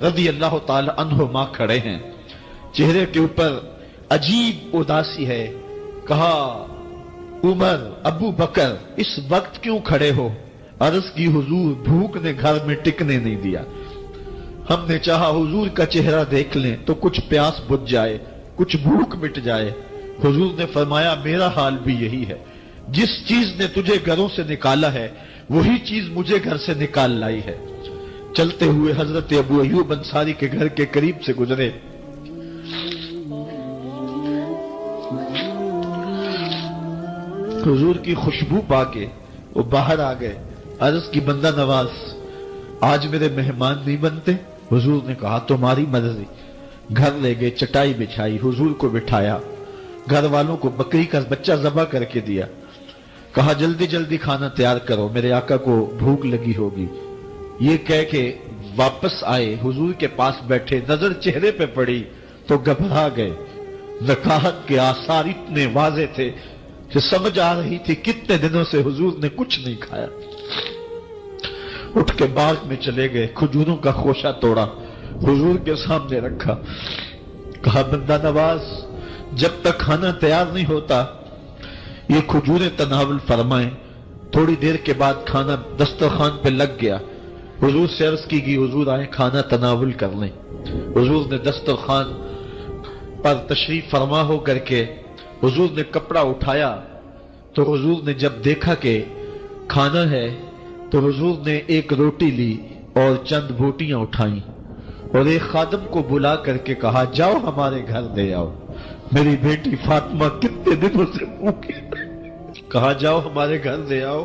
رضی اللہ تعالی عنہما کھڑے ہیں، چہرے کے اوپر عجیب اداسی ہے۔ کہا عمر، ابو بکر اس وقت کیوں کھڑے ہو؟ عرض کی حضور بھوک نے گھر میں ٹکنے نہیں دیا، ہم نے چاہا حضور کا چہرہ دیکھ لیں تو کچھ پیاس بجھ جائے، کچھ بھوک مٹ جائے۔ حضور نے فرمایا میرا حال بھی یہی ہے، جس چیز نے تجھے گھروں سے نکالا ہے وہی چیز مجھے گھر سے نکال لائی ہے۔ چلتے ہوئے حضرت ابو ایوب انصاری کے گھر کے قریب سے گزرے، حضور کی خوشبو پا کے وہ باہر آ گئے۔ عرض کی بندہ نواز آج میرے مہمان نہیں بنتے؟ حضور نے کہا تمہاری مرضی۔ گھر لے گئے، چٹائی بچھائی، حضور کو بٹھایا، گھر والوں کو بکری کا بچہ ذبح کر کے دیا، کہا جلدی جلدی کھانا تیار کرو، میرے آقا کو بھوک لگی ہوگی۔ یہ کہہ کے واپس آئے، حضور کے پاس بیٹھے، نظر چہرے پہ پڑی تو گھبرا گئے۔ نکاحت کے آثار اتنے واضح تھے کہ سمجھ آ رہی تھی کتنے دنوں سے حضور نے کچھ نہیں کھایا۔ اٹھ کے باغ میں چلے گئے، کھجوروں کا خوشہ توڑا، حضور کے سامنے رکھا، کہا بندہ نواز جب تک کھانا تیار نہیں ہوتا یہ کھجوریں تناول فرمائیں۔ تھوڑی دیر کے بعد کھانا دسترخوان پہ لگ گیا، حضور سے عرض کی گئی حضور آئے کھانا تناول کر لیں۔ حضور نے دسترخوان پر تشریف فرما ہو کر کے حضور نے کپڑا اٹھایا تو حضور نے جب دیکھا کہ کھانا ہے تو حضور نے ایک روٹی لی اور چند بوٹیاں اٹھائیں اور ایک خادم کو بلا کر کے کہا جاؤ ہمارے گھر دے آؤ، میری بیٹی فاطمہ کتنے دنوں سے بھوکی، کہا جاؤ ہمارے گھر دے آؤ،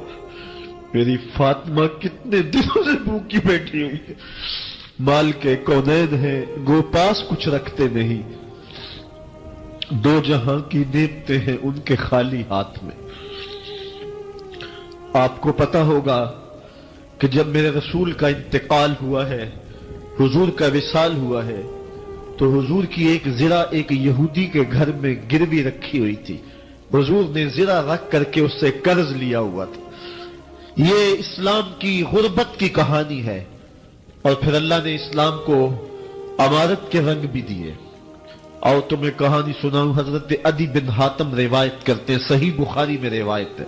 میری فاطمہ کتنے دنوں سے بھوکی بیٹھی ہوئی ہے۔ مال کے کونین ہیں گو پاس کچھ رکھتے نہیں، دو جہاں کی نعمتیں ہیں ان کے خالی ہاتھ میں۔ آپ کو پتا ہوگا کہ جب میرے رسول کا انتقال ہوا ہے، حضور کا وصال ہوا ہے، تو حضور کی ایک زرہ ایک یہودی کے گھر میں گروی رکھی ہوئی تھی، حضور نے زرہ رکھ کر کے اس سے قرض لیا ہوا تھا۔ یہ اسلام کی غربت کی کہانی ہے، اور پھر اللہ نے اسلام کو امارت کے رنگ بھی دیے۔ اور تمہیں کہانی سناؤں، حضرت عدی بن حاتم روایت کرتے ہیں، صحیح بخاری میں روایت ہے،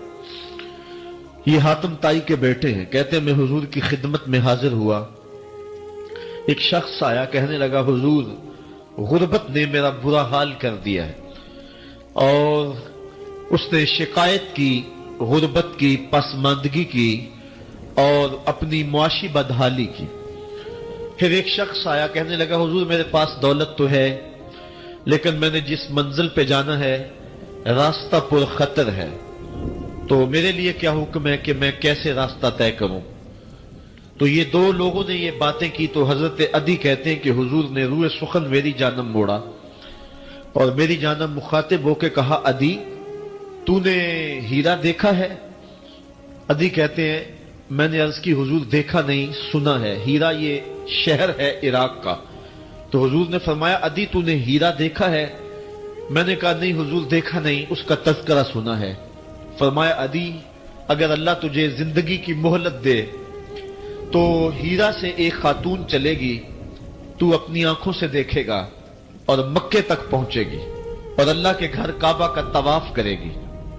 یہ حاتم تائی کے بیٹے ہیں، کہتے ہیں میں حضور کی خدمت میں حاضر ہوا، ایک شخص آیا کہنے لگا حضور غربت نے میرا برا حال کر دیا ہے، اور اس نے شکایت کی غربت کی، پسماندگی کی اور اپنی معاشی بدحالی کی۔ پھر ایک شخص آیا کہنے لگا حضور میرے پاس دولت تو ہے لیکن میں نے جس منزل پہ جانا ہے راستہ پر خطر ہے، تو میرے لیے کیا حکم ہے کہ میں کیسے راستہ طے کروں؟ تو یہ دو لوگوں نے یہ باتیں کی تو حضرت عدی کہتے ہیں کہ حضور نے روئے سخن میری جانب موڑا اور میری جانب مخاطب ہو کے کہا عدی تو نے ہیرا دیکھا ہے؟ عدی کہتے ہیں میں نے عرض کی حضور دیکھا نہیں، سنا ہے، ہیرا یہ شہر ہے عراق کا۔ تو حضور نے فرمایا عدی تو نے ہیرا دیکھا ہے؟ میں نے کہا نہیں حضور دیکھا نہیں، اس کا تذکرہ سنا ہے۔ فرمایا عدی اگر اللہ تجھے زندگی کی مہلت دے تو ہیرا سے ایک خاتون چلے گی، تو اپنی آنکھوں سے دیکھے گا اور مکے تک پہنچے گی اور اللہ کے گھر کعبہ کا طواف کرے گی،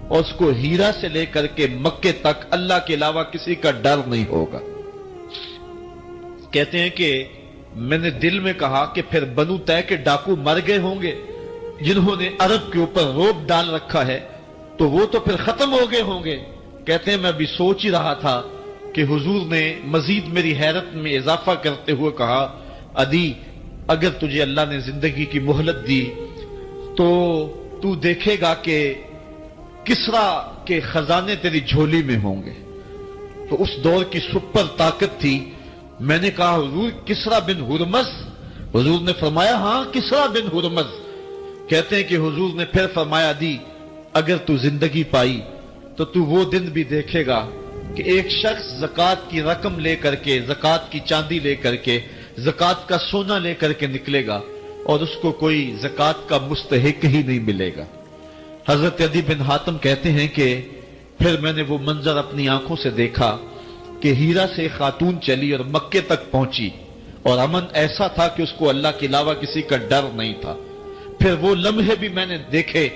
اور اس کو ہیرا سے لے کر کے مکے تک اللہ کے علاوہ کسی کا ڈر نہیں ہوگا۔ کہتے ہیں کہ میں نے دل میں کہا کہ پھر بنو طے کے ڈاکو مر گئے ہوں گے جنہوں نے عرب کے اوپر روب ڈال رکھا ہے، تو وہ تو پھر ختم ہو گئے ہوں گے۔ کہتے ہیں میں بھی سوچ ہی رہا تھا کہ حضور نے مزید میری حیرت میں اضافہ کرتے ہوئے کہا عدی اگر تجھے اللہ نے زندگی کی مہلت دی تو دیکھے گا کہ کسرا کے خزانے تیری جھولی میں ہوں گے۔ تو اس دور کی سپر طاقت تھی۔ میں نے کہا حضور کسرا بن ہرمز؟ حضور نے فرمایا ہاں کسرا بن ہرمز۔ کہتے ہیں کہ حضور نے پھر فرمایا عدی اگر تو زندگی پائی تو وہ دن بھی دیکھے گا کہ ایک شخص زکوٰۃ کی رقم لے کر کے، زکوٰۃ کی چاندی لے کر کے، زکوٰۃ کا سونا لے کر کے نکلے گا اور اس کو کوئی زکوٰۃ کا مستحق ہی نہیں ملے گا۔ حضرت عدی بن حاتم کہتے ہیں کہ پھر میں نے وہ منظر اپنی آنکھوں سے دیکھا کہ ہیرا سے خاتون چلی اور مکے تک پہنچی اور امن ایسا تھا کہ اس کو اللہ کے علاوہ کسی کا ڈر نہیں تھا۔ پھر وہ لمحے بھی میں نے دیکھے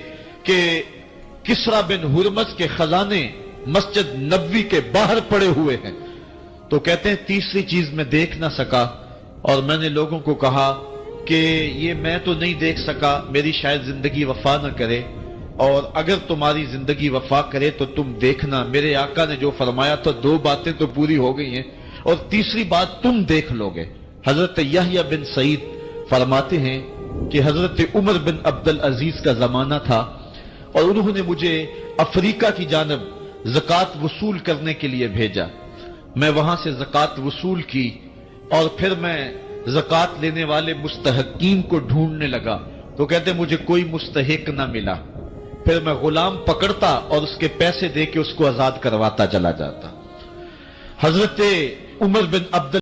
کہ کسرا بن ہرمز کے خزانے مسجد نبوی کے باہر پڑے ہوئے ہیں۔ تو کہتے ہیں تیسری چیز میں دیکھ نہ سکا، اور میں نے لوگوں کو کہا کہ یہ میں تو نہیں دیکھ سکا، میری شاید زندگی وفا نہ کرے، اور اگر تمہاری زندگی وفا کرے تو تم دیکھنا میرے آقا نے جو فرمایا تھا 2 باتیں تو پوری ہو گئی ہیں، اور تیسری بات تم دیکھ لو گے۔ حضرت یحییٰ بن سعید فرماتے ہیں کہ حضرت عمر بن عبد العزیز کا زمانہ تھا، اور انہوں نے مجھے افریقہ کی جانب زکوٰۃ وصول کرنے کے لیے بھیجا۔ میں وہاں سے زکوٰۃ وصول کی، اور پھر میں زکوٰۃ لینے والے مستحقین کو ڈھونڈنے لگا، تو کہتے مجھے کوئی مستحق نہ ملا۔ پھر میں غلام پکڑتا اور اس کے پیسے دے کے اس کو آزاد کرواتا چلا جاتا۔ حضرت عمر بن عبد